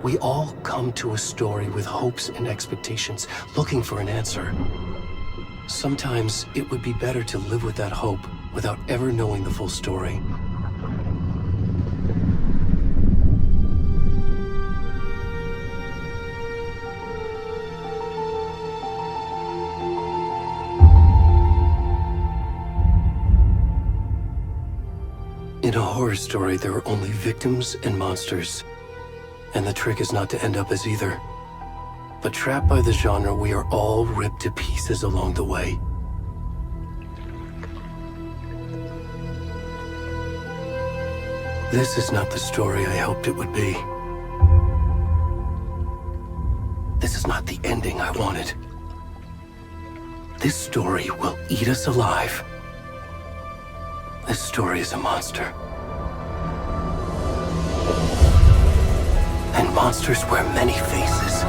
We all come to a story with hopes and expectations, looking for an answer. Sometimes it would be better to live with that hope without ever knowing the full story. In a horror story, there are only victims and monsters. And the trick is not to end up as either. But trapped by the genre, we are all ripped to pieces along the way. This is not the story I hoped it would be. This is not the ending I wanted. This story will eat us alive. This story is a monster. And monsters wear many faces.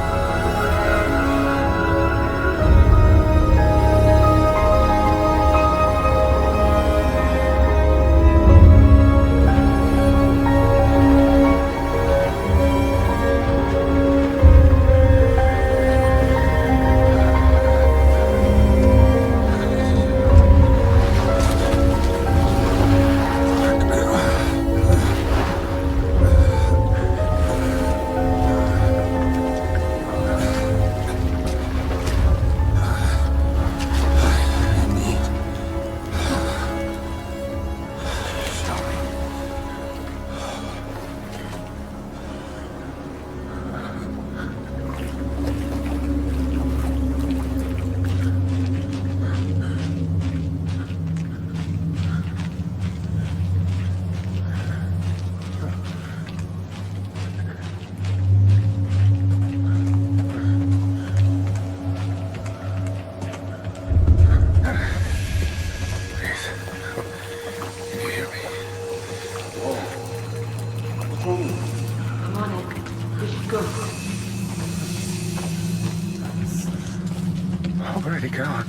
Where'd he go?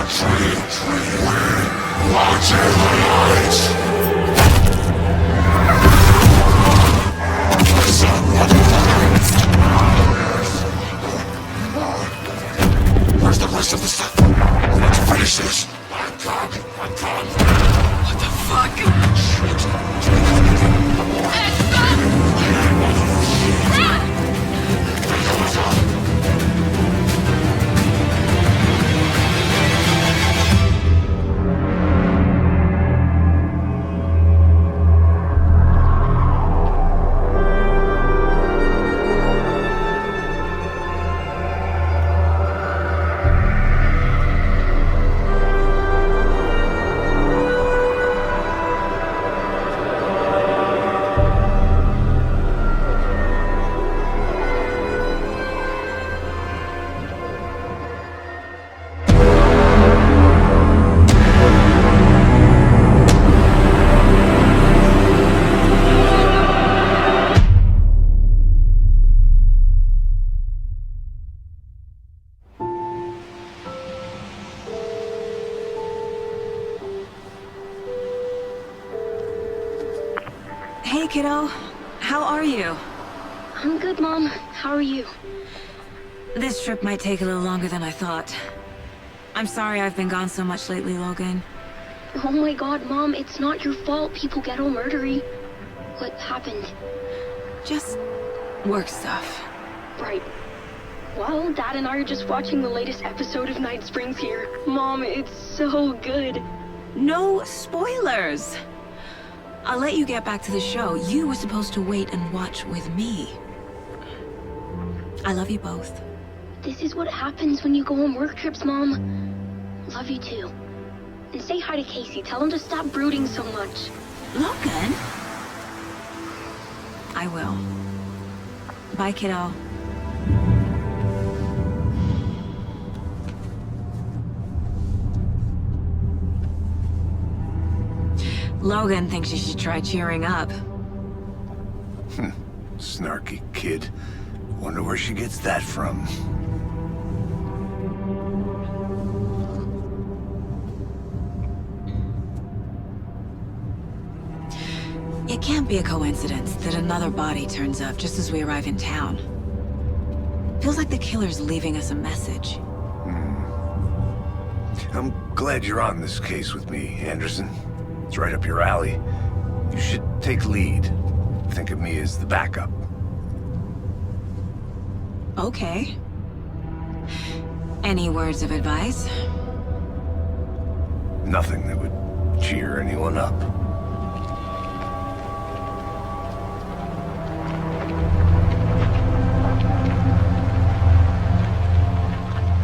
Where's the rest of the stuff? Let's finish this. I'm gone. What the fuck? Hey, kiddo. How are you? I'm good, Mom. How are you? This trip might take a little longer than I thought. I'm sorry I've been gone so much lately, Logan. Oh my god, Mom, it's not your fault people get all murdery. What happened? Just work stuff. Right. Well, Dad and I are just watching the latest episode of Night Springs here. Mom, it's so good. No spoilers! I'll let you get back to the show. You were supposed to wait and watch with me. I love you both. This is what happens when you go on work trips, Mom. Love you too. And say hi to Casey. Tell him to stop brooding so much. Logan? I will. Bye, kiddo. Logan thinks you should try cheering up. Snarky kid. Wonder where she gets that from. It can't be a coincidence that another body turns up just as we arrive in town. Feels like the killer's leaving us a message. I'm glad you're on this case with me, Anderson. It's right up your alley. You should take lead. Think of me as the backup. Okay. Any words of advice? Nothing that would cheer anyone up.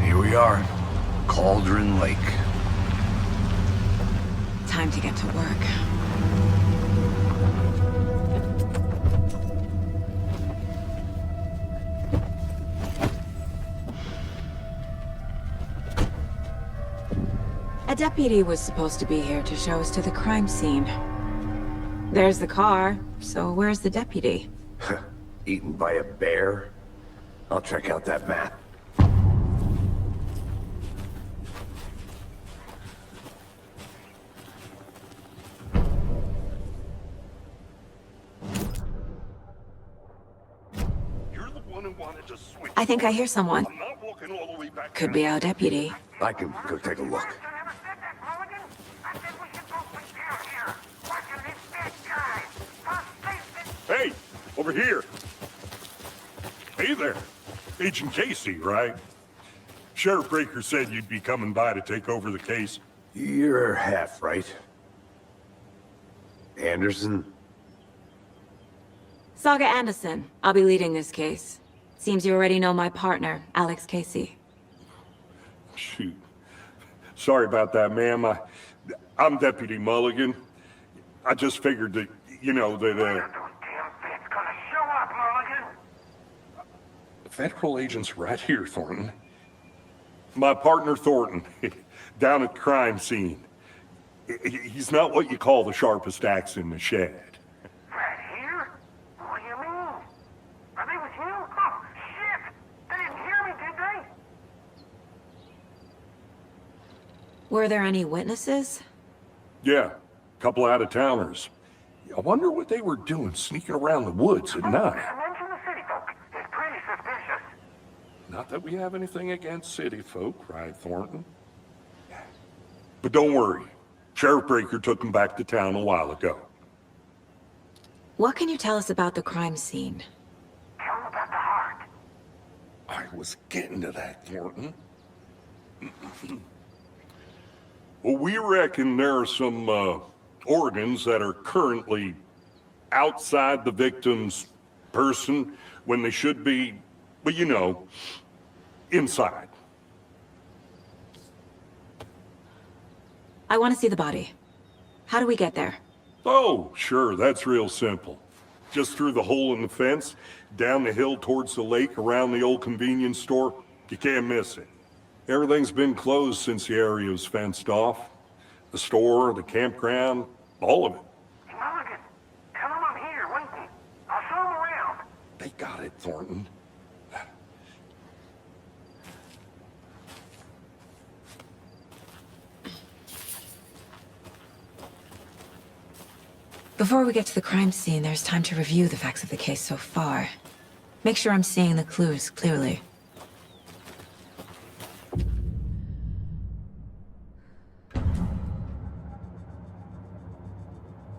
Here we are. Cauldron Lake. Time to get to work. A deputy was supposed to be here to show us to the crime scene. There's the car, so where's the deputy? Eaten by a bear? I'll check out that map. I think I hear someone. Could be our deputy. I can go take a look. Hey, over here. Hey there. Agent Casey, right? Sheriff Breaker said you'd be coming by to take over the case. You're half right. Anderson? Saga Anderson. I'll be leading this case. Seems you already know my partner, Alex Casey. Shoot. Sorry about that, ma'am. I'm Deputy Mulligan. I just figured that, you know, that, Federal agent's right here, Thornton. My partner, Thornton, down at the crime scene. He's not what you call the sharpest axe in the shed. Right here? What do you mean? Are they with you? Oh, shit! They didn't hear me, did Were there any witnesses? Yeah, couple out-of-towners. I wonder what they were doing sneaking around the woods at night. Mention the city folk. It's pretty suspicious. Not that we have anything against city folk, right, Thornton? But don't worry. Sheriff Breaker took them back to town a while ago. What can you tell us about the crime scene? Tell them about the heart. I was getting to that, Thornton. Well, we reckon there are some organs that are currently outside the victim's person when they should be, well, you know, inside. I want to see the body. How do we get there? Oh, sure, that's real simple. Just through the hole in the fence, down the hill towards the lake, around the old convenience store. You can't miss it. Everything's been closed since the area was fenced off. The store, the campground, all of it. Mulligan, tell them I'm here, waiting. I'll show them around. They got it, Thornton. Before we get to the crime scene, there's time to review the facts of the case so far. Make sure I'm seeing the clues clearly.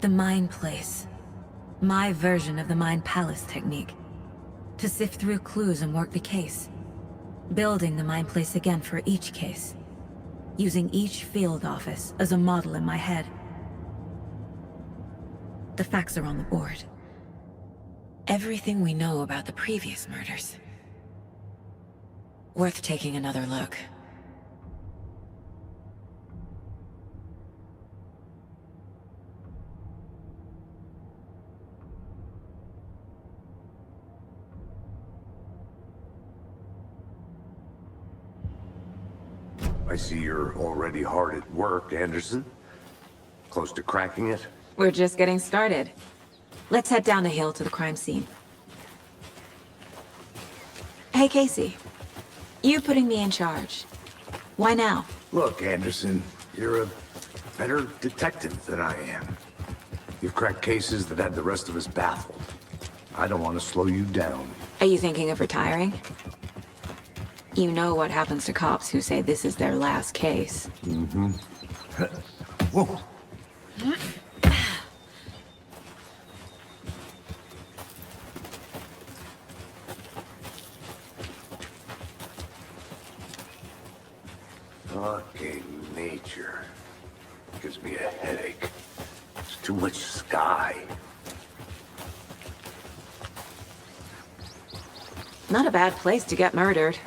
The Mind Place. My version of the Mind Palace technique. To sift through clues and work the case. Building the Mind Place again for each case. Using each field office as a model in my head. The facts are on the board. Everything we know about the previous murders. Worth taking another look. I see you're already hard at work, Anderson. Close to cracking it? We're just getting started. Let's head down the hill to the crime scene. Hey, Casey. You putting me in charge. Why now? Look, Anderson, you're a better detective than I am. You've cracked cases that had the rest of us baffled. I don't want to slow you down. Are you thinking of retiring? You know what happens to cops who say this is their last case. Whoa. Fucking nature. Gives me a headache. It's too much sky. Not a bad place to get murdered.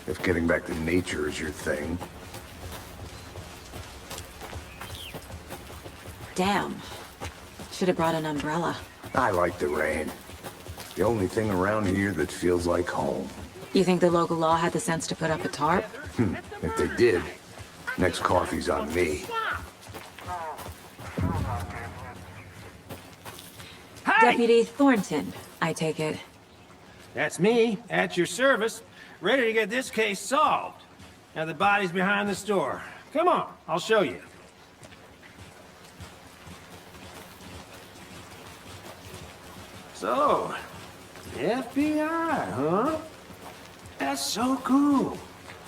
If getting back to nature is your thing. Damn. Should have brought an umbrella. I like the rain. The only thing around here that feels like home. You think the local law had the sense to put up a tarp? If they did, next coffee's on me. Deputy Thornton, I take it. That's me, at your service, ready to get this case solved. Now the body's behind the store. Come on, I'll show you. So, the FBI, huh? That's so cool.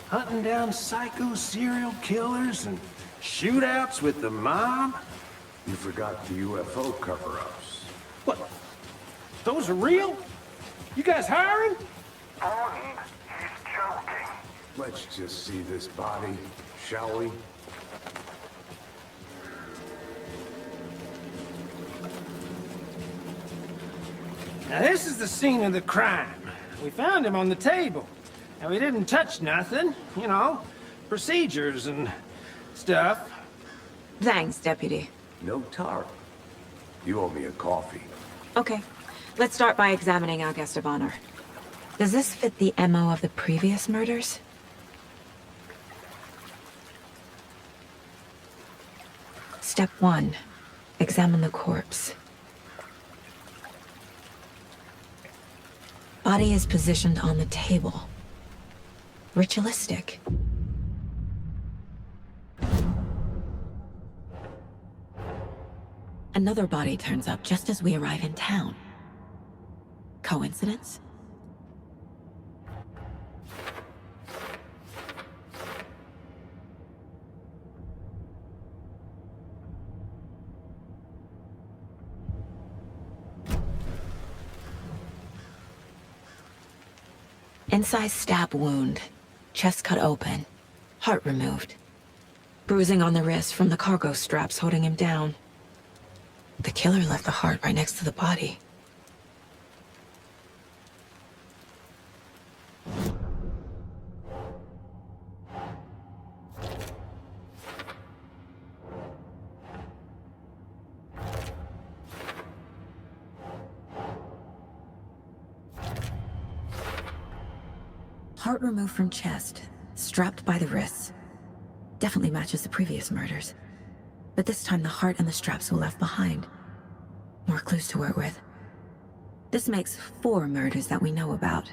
Hunting down psycho serial killers and shootouts with the mob. You forgot the UFO cover-ups. What? Those are real? You guys hiring? Thornton, he's joking. Let's just see this body, shall we? Now this is the scene of the crime. We found him on the table. And we didn't touch nothing, you know, procedures and stuff. Thanks, Deputy. No tarp. You owe me a coffee. Okay. Let's start by examining our guest of honor. Does this fit the MO of the previous murders? Step 1. Examine the corpse. Body is positioned on the table. Ritualistic. Another body turns up just as we arrive in town. Coincidence? Incised stab wound, chest cut open, heart removed. Bruising on the wrist from the cargo straps holding him down. The killer left the heart right next to the body. Heart removed from chest, strapped by the wrists. Definitely matches the previous murders. But this time the heart and the straps were left behind. More clues to work with. This makes 4 murders that we know about.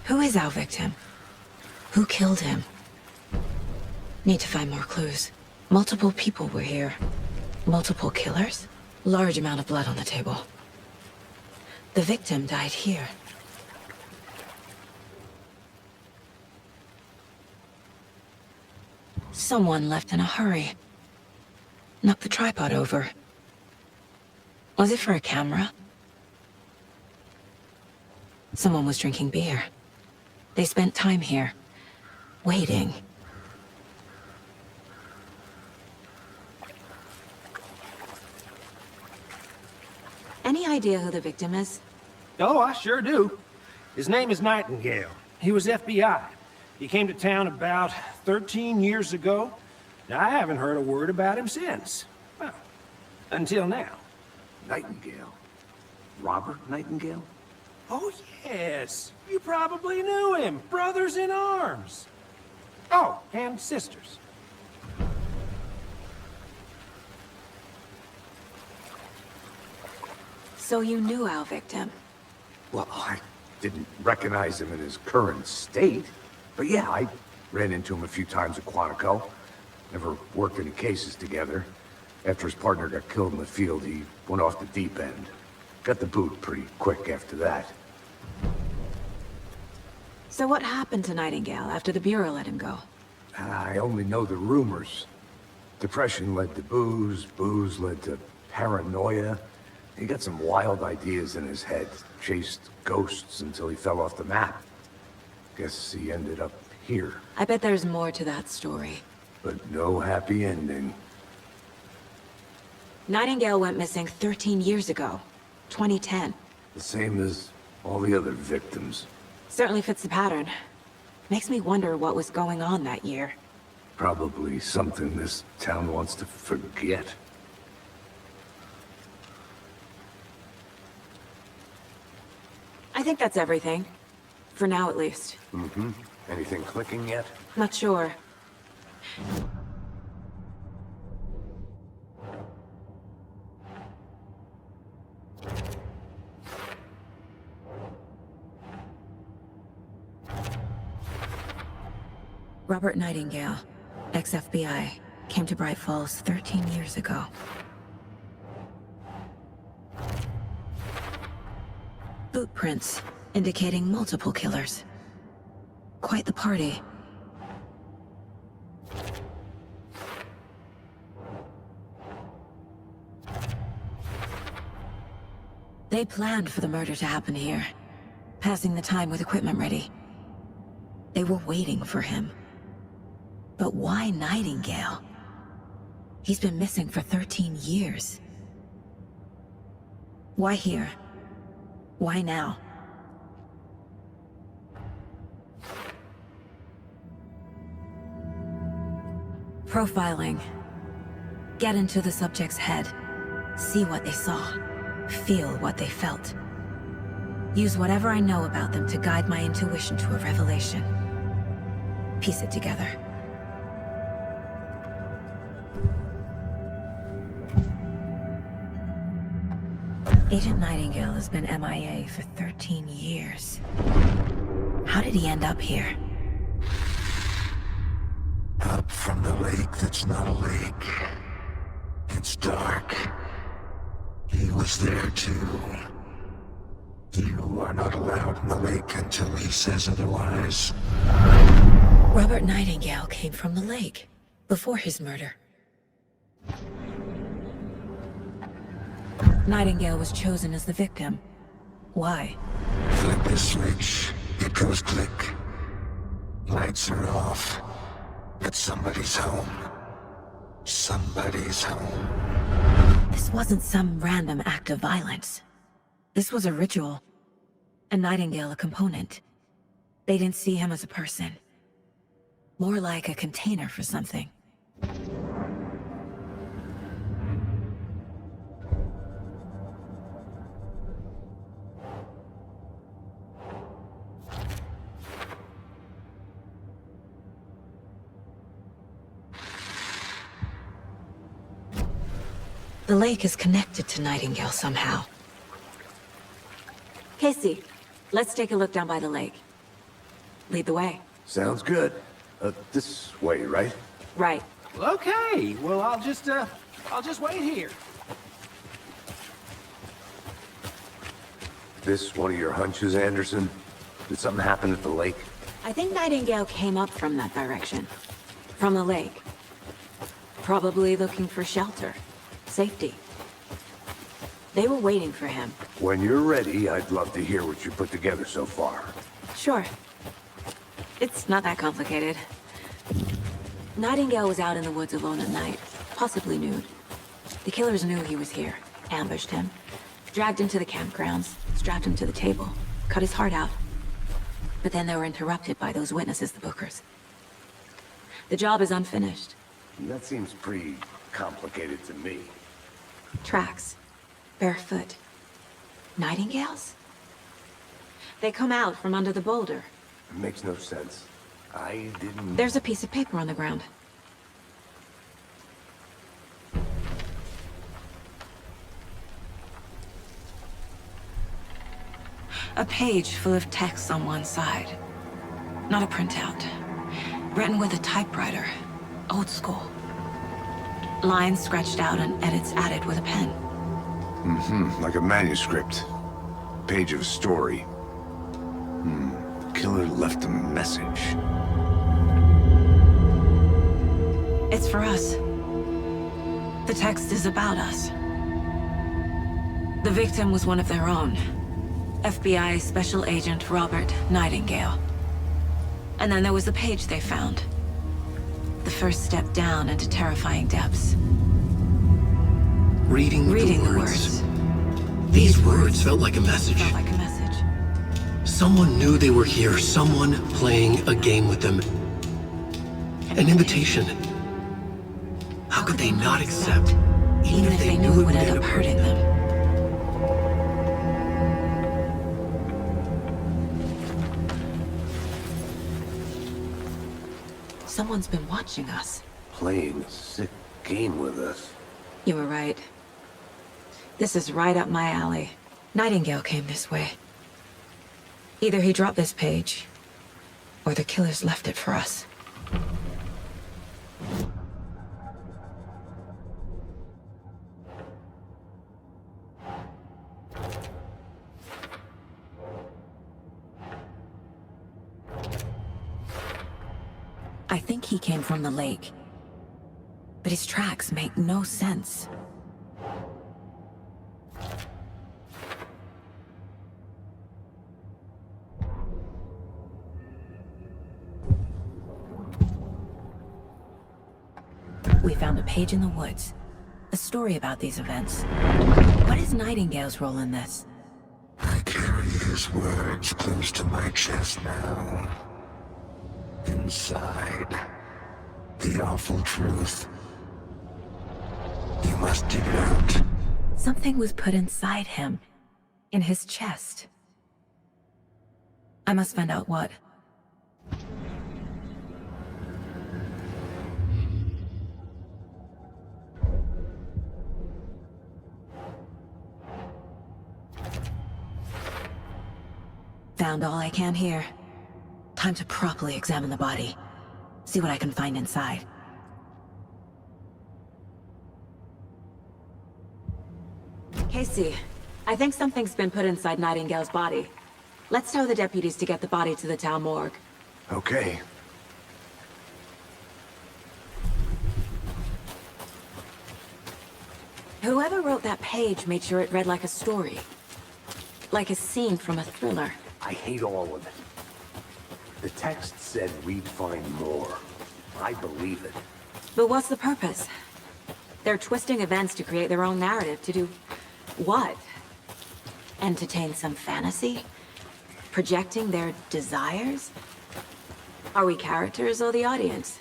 Who is our victim? Who killed him? Need to find more clues. Multiple people were here. Multiple killers? Large amount of blood on the table. The victim died here. Someone left in a hurry. Knocked the tripod over. Was it for a camera? Someone was drinking beer. They spent time here. Waiting. Any idea who the victim is? Oh, I sure do. His name is Nightingale. He was FBI. He came to town about 13 years ago. Now, I haven't heard a word about him since. Well, until now. Nightingale? Robert Nightingale? Oh, yes. You probably knew him. Brothers in arms. Oh, and sisters. So you knew our victim? Well, I didn't recognize him in his current state. But yeah, I ran into him a few times at Quantico. Never worked any cases together. After his partner got killed in the field, he went off the deep end. Got the boot pretty quick after that. So what happened to Nightingale after the Bureau let him go? I only know the rumors. Depression led to booze, booze led to paranoia. He got some wild ideas in his head, chased ghosts until he fell off the map. Guess he ended up here, I bet there's more to that story. but no happy ending. Nightingale went missing 13 years ago. 2010. The same as all the other victims. Certainly fits the pattern. Makes me wonder what was going on that year. Probably something this town wants to forget. I think that's everything. For now, at least. Mm-hmm. Anything clicking yet? Not sure. Robert Nightingale, ex-FBI, came to Bright Falls 13 years ago. Boot prints indicating multiple killers. Quite the party. They planned for the murder to happen here, passing the time with equipment ready. They were waiting for him. But why Nightingale? He's been missing for 13 years. Why here? Why now? Profiling. Get into the subject's head. See what they saw. Feel what they felt. Use whatever I know about them to guide my intuition to a revelation. Piece it together. Agent Nightingale has been MIA for 13 years. How did he end up here? Up from the lake that's not a lake. It's dark. He was there too. You are not allowed in the lake until he says otherwise. Robert Nightingale came from the lake, before his murder. Nightingale was chosen as the victim. Why? Flip the switch. It goes click. Lights are off. But somebody's home. Somebody's home. This wasn't some random act of violence. This was a ritual. And Nightingale a component. They didn't see him as a person. More like a container for something. The lake is connected to Nightingale somehow. Casey, let's take a look down by the lake. Lead the way. Sounds good. This way, right? Right. Okay, well, I'll just wait here. This one of your hunches, Anderson? Did something happen at the lake? I think Nightingale came up from that direction. From the lake. Probably looking for shelter. Safety. They were waiting for him. When you're ready, I'd love to hear what you put together so far. Sure. It's not that complicated. Nightingale was out in the woods alone at night, possibly nude. The killers knew he was here, ambushed him, dragged him to the campgrounds, strapped him to the table, cut his heart out. But then they were interrupted by those witnesses, the Bookers. The job is unfinished. That seems pretty complicated to me. Tracks. Barefoot. Nightingales? They come out from under the boulder. It makes no sense. I didn't... There's a piece of paper on the ground. A page full of text on one side. Not a printout. Written with a typewriter. Old school. Lines scratched out and edits added with a pen. Like a manuscript. Page of a story. The killer left a message. It's for us. The text is about us. The victim was one of their own. FBI Special Agent Robert Nightingale. And then there was the page they found. The first step down into terrifying depths. Reading the words. These words felt like a message. Felt like a message. Someone knew they were here, someone playing a game with them. An invitation. How could they not accept, Even if they knew it would end up hurting them. Someone's been watching us. Playing a sick game with us. You were right. This is right up my alley. Nightingale came this way. Either he dropped this page, or the killers left it for us. I think he came from the lake. But his tracks make no sense. We found a page in the woods. A story about these events. What is Nightingale's role in this? I carry his words close to my chest now. Inside, the awful truth. You must dig it out. Something was put inside him. In his chest. I must find out what. Found all I can here. Time to properly examine the body. See what I can find inside. Casey, I think something's been put inside Nightingale's body. Let's tell the deputies to get the body to the town morgue. Okay. Whoever wrote that page made sure it read like a story. Like a scene from a thriller. I hate all of it. The text said we'd find more. I believe it. But what's the purpose? They're twisting events to create their own narrative to do... what? Entertain some fantasy? Projecting their desires? Are we characters or the audience?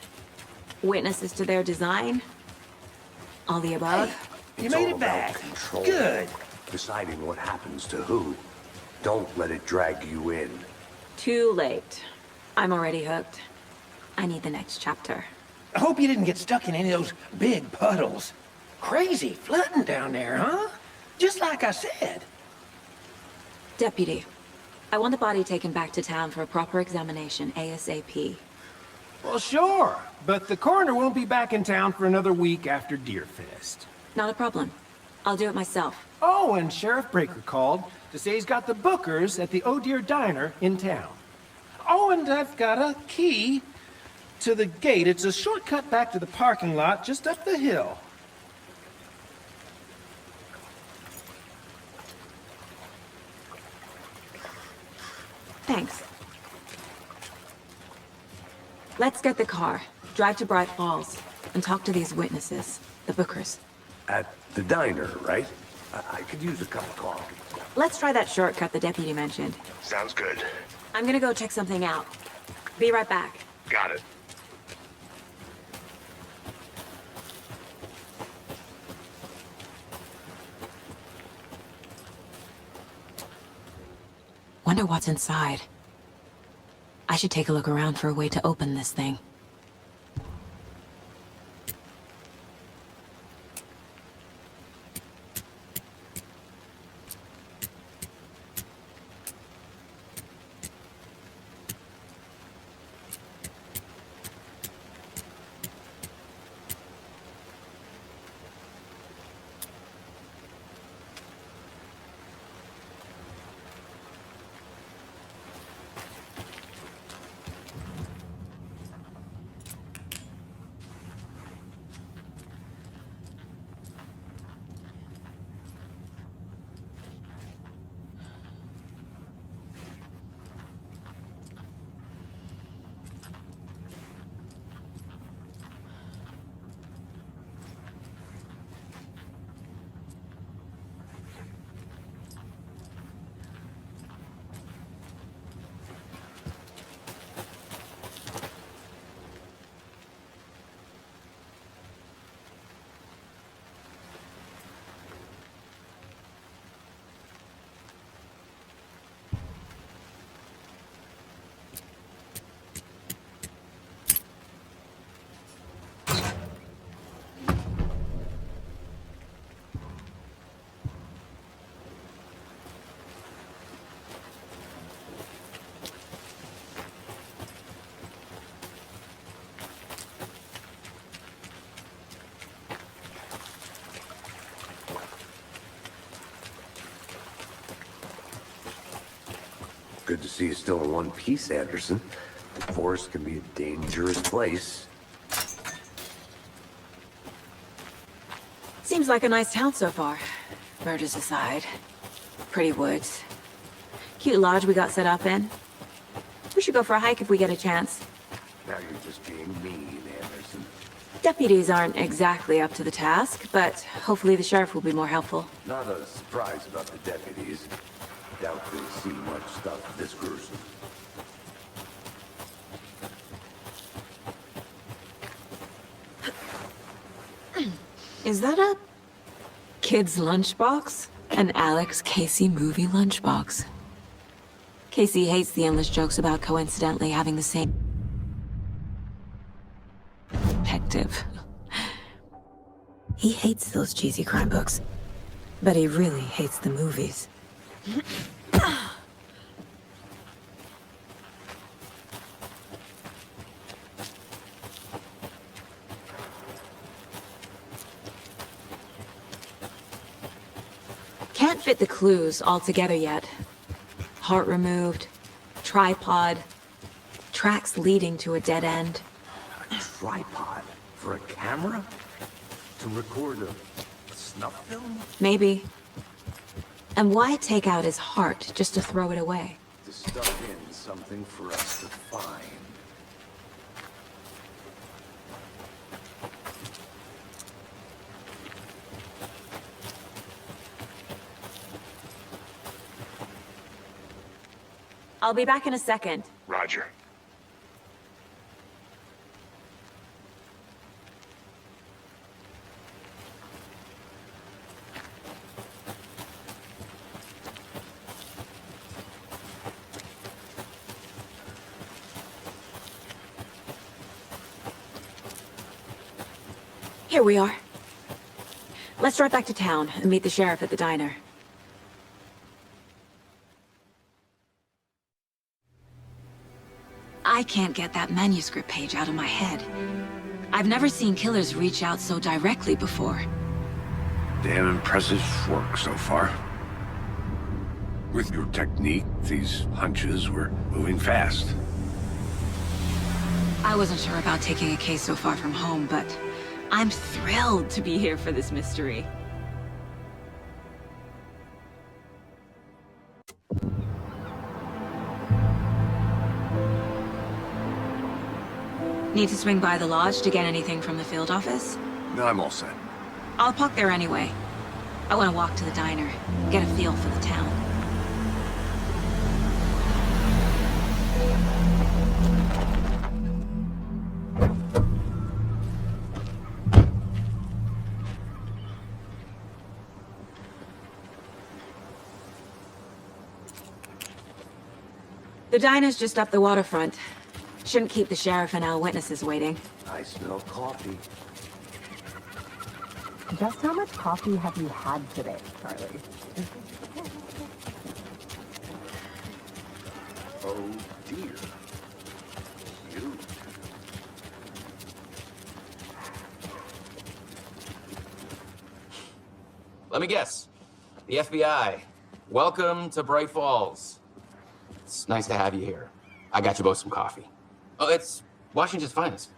Witnesses to their design? All the above? You It's made all it about back. control. Good. Deciding what happens to who. Don't let it drag you in. Too late. I'm already hooked. I need the next chapter. I hope you didn't get stuck in any of those big puddles. Crazy flooding down there, huh? Just like I said. Deputy, I want the body taken back to town for a proper examination, ASAP. Well, sure. But the coroner won't be back in town for another week after Deerfest. Not a problem. I'll do it myself. Oh, and Sheriff Breaker called to say he's got the Bookers at the Oh Deer Diner in town. Oh, and I've got a key to the gate. It's a shortcut back to the parking lot just up the hill. Thanks. Let's get the car, drive to Bright Falls, and talk to these witnesses, the Bookers. At the diner, right? I could use a cup of coffee. Let's try that shortcut the deputy mentioned. Sounds good. I'm gonna go check something out. Be right back. Got it. Wonder what's inside. I should take a look around for a way to open this thing. Good to see you still in one piece, Anderson. The forest can be a dangerous place. Seems like a nice town so far. Murders aside. Pretty woods. Cute lodge we got set up in. We should go for a hike if we get a chance. Now you're just being mean, Anderson. Deputies aren't exactly up to the task, but hopefully the sheriff will be more helpful. Not a surprise about the deputies. Doubt they see much stuff this gruesome. Is that a kid's lunchbox? An Alex Casey movie lunchbox. Casey hates the endless jokes about coincidentally having the same detective. He hates those cheesy crime books, but he really hates the movies. can't fit the clues all together yet. Heart removed, tripod, tracks leading to a dead end. A tripod? For a camera? To record a snuff film? Maybe. And why take out his heart just to throw it away? To stuff in something for us to find. I'll be back in a second. Roger. Here we are. Let's drive back to town and meet the sheriff at the diner. I can't get that manuscript page out of my head. I've never seen killers reach out so directly before. Damn impressive work so far. With your technique, these hunches were moving fast. I wasn't sure about taking a case so far from home, but I'm thrilled to be here for this mystery. Need to swing by the lodge to get anything from the field office? No, I'm all set. I'll park there anyway. I want to walk to the diner, get a feel for the town. The diner's just up the waterfront. Shouldn't keep the sheriff and our witnesses waiting. I smell coffee. Just how much coffee have you had today, Charlie? Oh dear. You. Let me guess. The FBI. Welcome to Bright Falls. It's nice to have you here. I got you both some coffee. Oh, it's Washington's finest.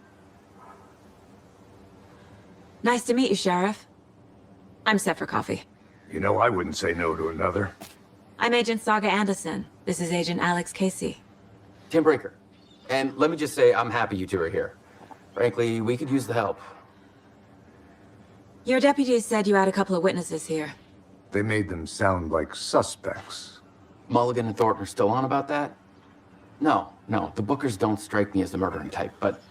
Nice to meet you, Sheriff. I'm set for coffee. You know, I wouldn't say no to another. I'm Agent Saga Anderson. This is Agent Alex Casey. Tim Brinker. And let me just say, I'm happy you two are here. Frankly, we could use the help. Your deputies said you had a couple of witnesses here. They made them sound like suspects. Mulligan and Thornton are still on about that? No, the Bookers don't strike me as the murdering type, but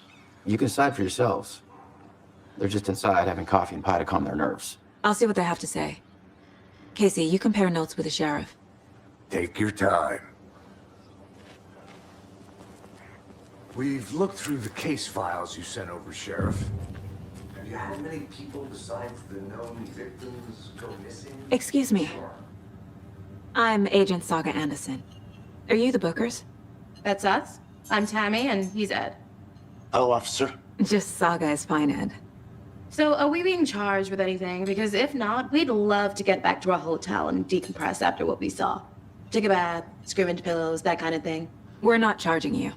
you can decide for yourselves. They're just inside having coffee and pie to calm their nerves. I'll see what they have to say. Casey, you compare notes with the sheriff. Take your time. We've looked through the case files you sent over, Sheriff. Have you had many people besides the known victims go missing? Excuse me. I'm Agent Saga Anderson. Are you the Bookers? That's us. I'm Tammy, and he's Ed. Hello, officer. Just Saga is fine, Ed. So, are we being charged with anything? Because if not, we'd love to get back to our hotel and decompress after what we saw. Take a bath, scream into pillows, that kind of thing. We're not charging you.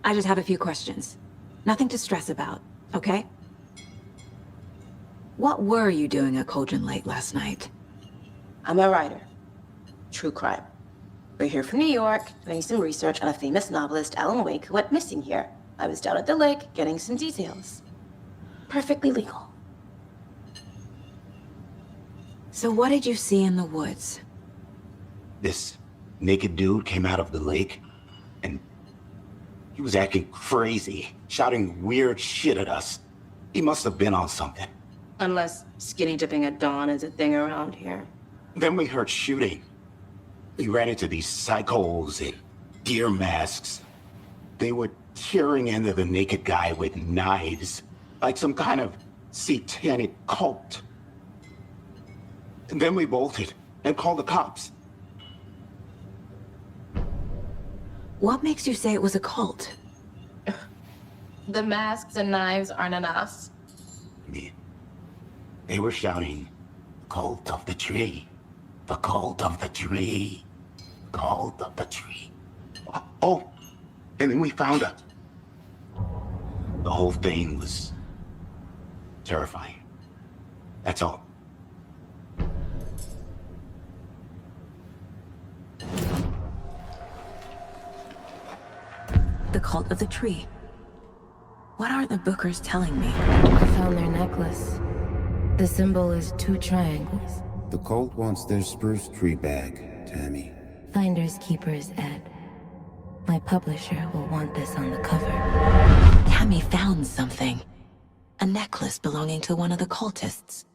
I just have a few questions. Nothing to stress about, okay? What were you doing at Cauldron Lake last night? I'm a writer. True crime. We're here from New York, doing some research on a famous novelist, Alan Wake, who went missing here. I was down at the lake, getting some details. Perfectly legal. So what did you see in the woods? This naked dude came out of the lake, and he was acting crazy, shouting weird shit at us. He must have been on something. Unless skinny dipping at dawn is a thing around here. Then we heard shooting. We ran into these psychos in deer masks. They were tearing into the naked guy with knives, like some kind of satanic cult. And then we bolted and called the cops. What makes you say it was a cult? The masks and knives aren't enough. They were shouting, "Cult of the Tree." The cult of the tree. Cult of the tree. Oh, and then we found her. The whole thing was terrifying. That's all. The cult of the tree. What are the Bookers telling me? I found their necklace. The symbol is 2 triangles. The cult wants their spruce tree bag, Tammy. Finders keepers, Ed. My publisher will want this on the cover. Tammy found something. A necklace belonging to one of the cultists.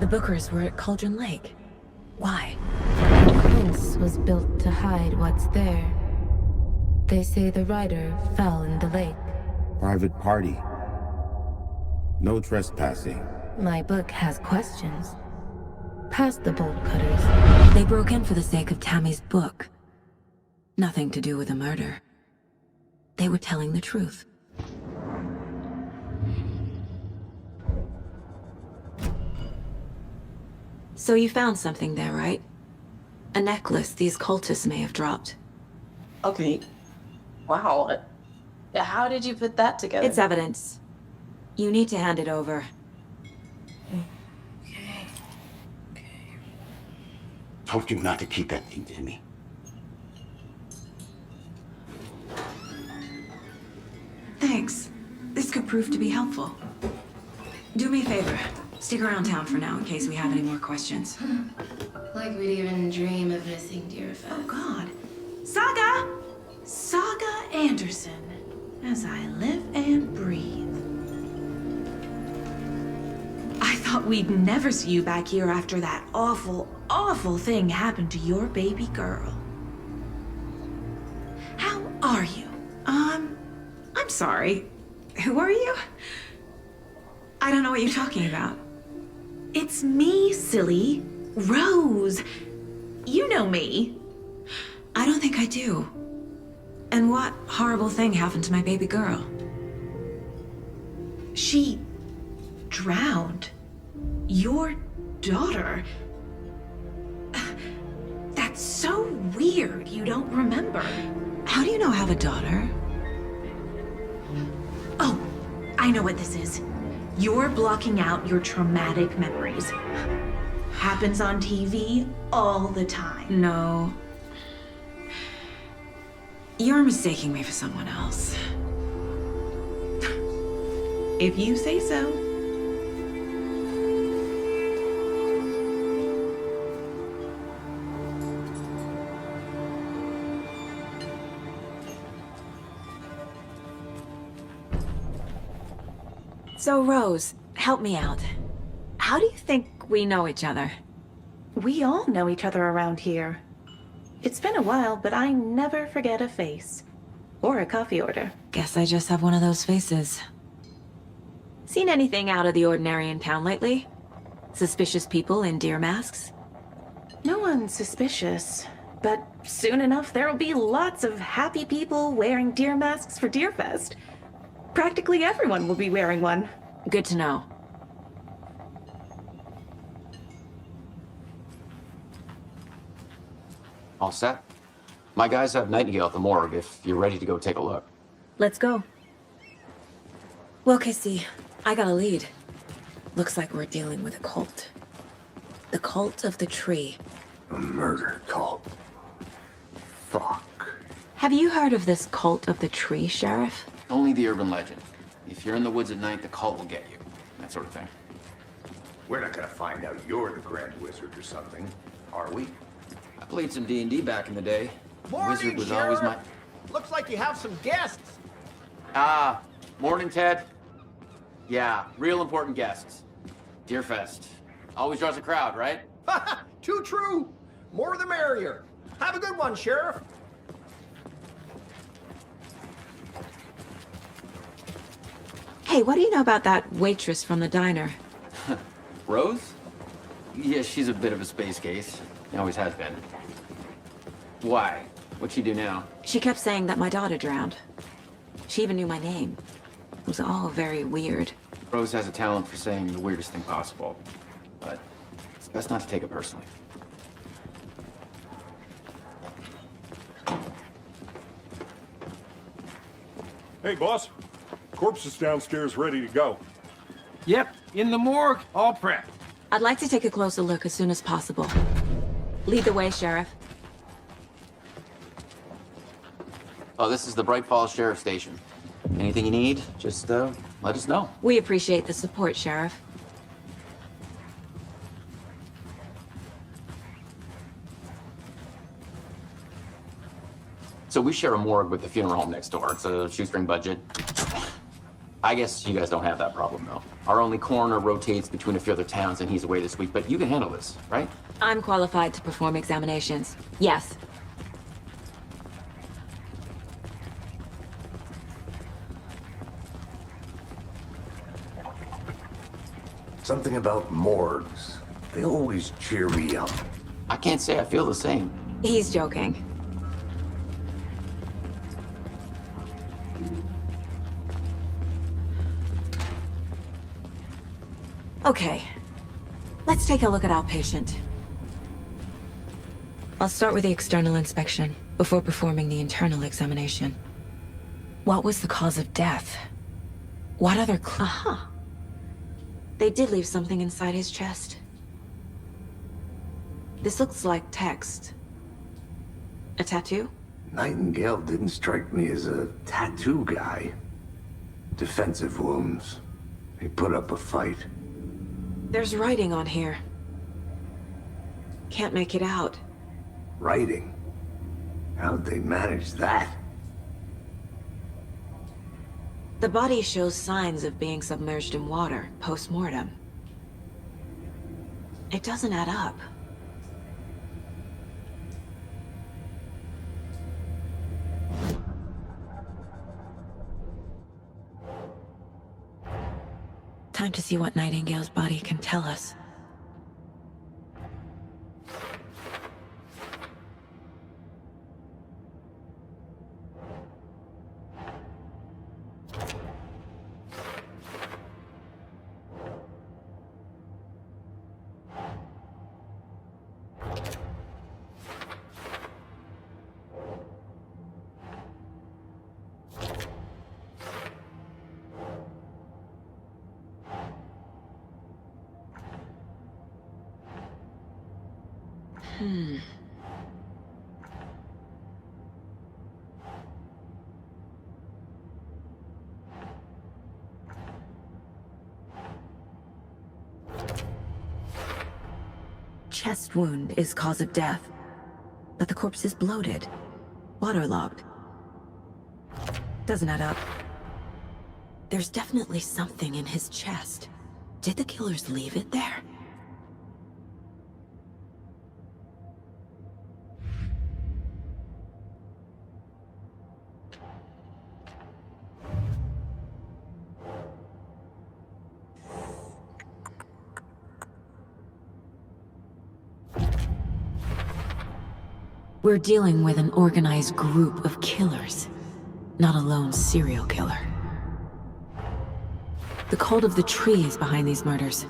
The Bookers were at Cauldron Lake. Why? The fence was built to hide what's there. They say the rider fell in the lake. Private party. No trespassing. My book has questions. Past the bolt cutters. They broke in for the sake of Tammy's book. Nothing to do with the murder. They were telling the truth. So you found something there, right? A necklace these cultists may have dropped. Okay. Wow. How did you put that together? It's evidence. You need to hand it over. Told you not to keep that thing, Tammy. Thanks. This could prove to be helpful. Do me a favor. Stick around town for now in case we have any more questions. Like we'd even dream of missing Deerfest. Oh, God. Saga! Saga Anderson. As I live and breathe. I thought we'd never see you back here after that awful, awful thing happened to your baby girl. How are you? I'm sorry. Who are you? I don't know what you're talking about. It's me, silly. Rose. You know me. I don't think I do. And what horrible thing happened to my baby girl? She drowned. Your daughter. That's so weird you don't remember. How do you know I have a daughter? Oh, I know what this is. You're blocking out your traumatic memories. Happens on TV all the time. No. You're mistaking me for someone else. If you say so. So, Rose, help me out. How do you think we know each other? We all know each other around here. It's been a while, but I never forget a face. Or a coffee order. Guess I just have one of those faces. Seen anything out of the ordinary in town lately? Suspicious people in deer masks? No one's suspicious. But soon enough, there'll be lots of happy people wearing deer masks for Deerfest. Practically everyone will be wearing one. Good to know. All set? My guys have Nightingale at the morgue if you're ready to go take a look. Let's go. Well, Casey, I got a lead. Looks like we're dealing with a cult. The cult of the tree. A murder cult. Fuck. Have you heard of this cult of the tree, Sheriff? Only the urban legend. If you're in the woods at night, the cult will get you. That sort of thing. We're not gonna find out you're the Grand Wizard or something, are we? I played some D&D back in the day. Morning, Wizard was Sheriff. always my... Looks like you have some guests. Morning, Ted. Yeah, real important guests. Deerfest. Always draws a crowd, right? Too true. More the merrier. Have a good one, Sheriff. Hey, what do you know about that waitress from the diner? Rose? Yeah, she's a bit of a space case. Always has been. Why? What'd she do now? She kept saying that my daughter drowned. She even knew my name. It was all very weird. Rose has a talent for saying the weirdest thing possible. but it's best not to take it personally. Hey, boss. Corpse is downstairs ready to go. Yep, in the morgue, all prepped. I'd like to take a closer look as soon as possible. Lead the way, Sheriff. Oh, this is the Bright Falls Sheriff Station. Anything you need, just let us know. We appreciate the support, Sheriff. So we share a morgue with the funeral home next door. It's a shoestring budget. I guess you guys don't have that problem, though. Our only coroner rotates between a few other towns, and he's away this week, but you can handle this, right? I'm qualified to perform examinations. Yes. Something about morgues. They always cheer me up. I can't say I feel the same. He's joking. Okay, let's take a look at our patient. I'll start with the external inspection before performing the internal examination. What was the cause of death? What other Aha. They did leave something inside his chest. This looks like text. A tattoo? Nightingale didn't strike me as a tattoo guy. Defensive wounds. He put up a fight. There's writing on here. Can't make it out. Writing? How'd they manage that? The body shows signs of being submerged in water, post-mortem. It doesn't add up. Time to see what Nightingale's body can tell us. Chest wound is cause of death, but the corpse is bloated, waterlogged. Doesn't add up. There's definitely something in his chest. Did the killers leave it there? We're dealing with an organized group of killers, not a lone serial killer. The cult of the tree is behind these murders.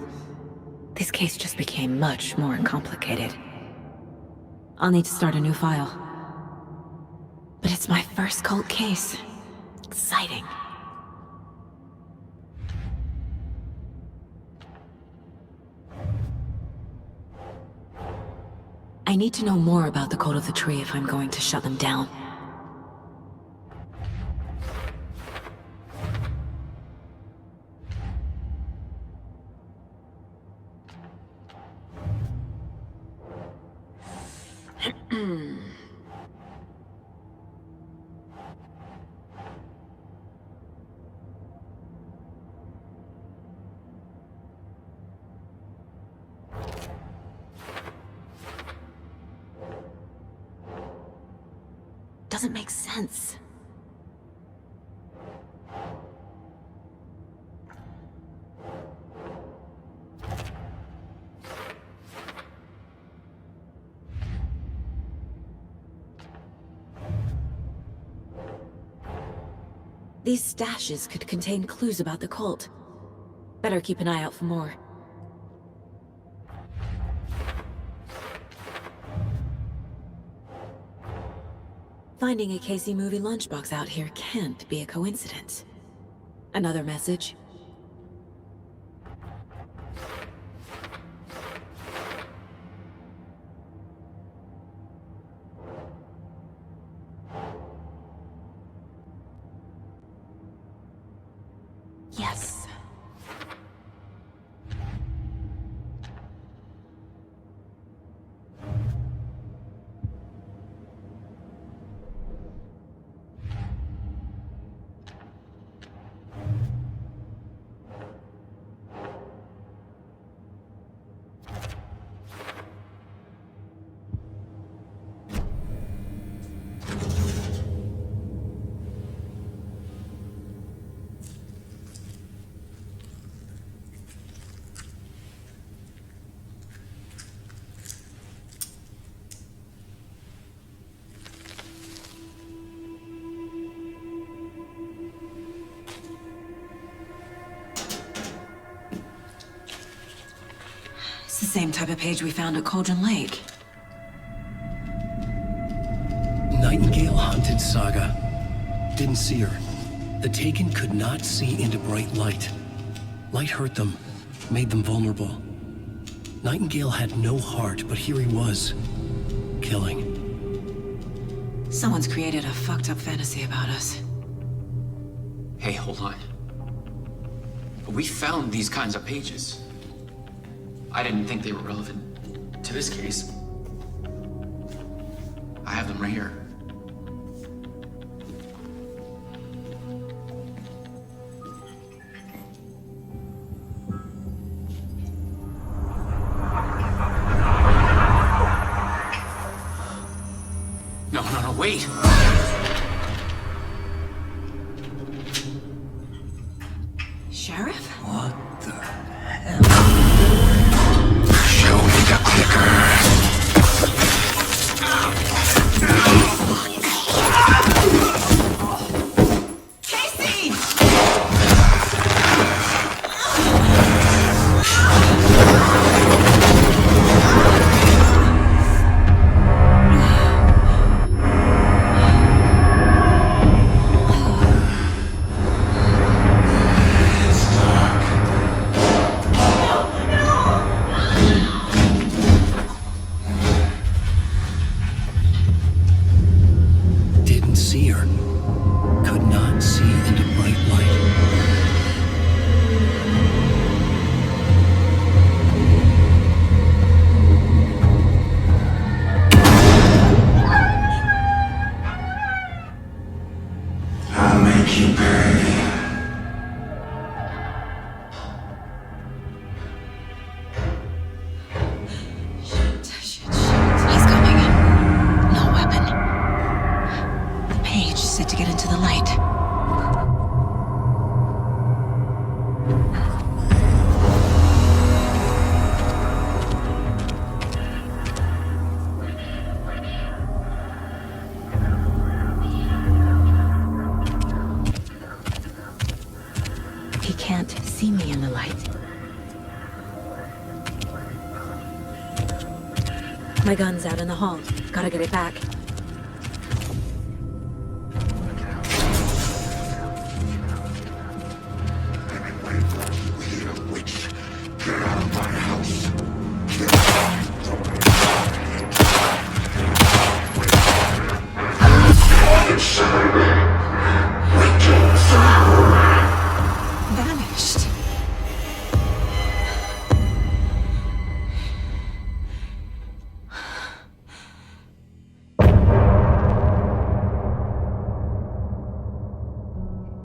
This case just became much more complicated. I'll need to start a new file. But it's my first cult case. Exciting. I need to know more about the Cult of the Tree if I'm going to shut them down. Doesn't make sense. These stashes could contain clues about the cult. Better keep an eye out for more. Finding a Casey movie lunchbox out here can't be a coincidence. Another message? Yes. It's the same type of page we found at Cauldron Lake. Nightingale hunted Saga. Didn't see her. The Taken could not see into bright light. Light hurt them, made them vulnerable. Nightingale had no heart, but here he was, killing. Someone's created a fucked up fantasy about us. Hey, hold on. We found these kinds of pages. I didn't think they were relevant to this case. I have them right here. No, wait! Sheriff? What the hell? Show me the clicker. Casey! Didn't see her. Could not see into bright light. I'll make you pay. He's coming. No weapon. The page said to get into the light. He can't see me in the light. My gun's out in the hall. Gotta get it back.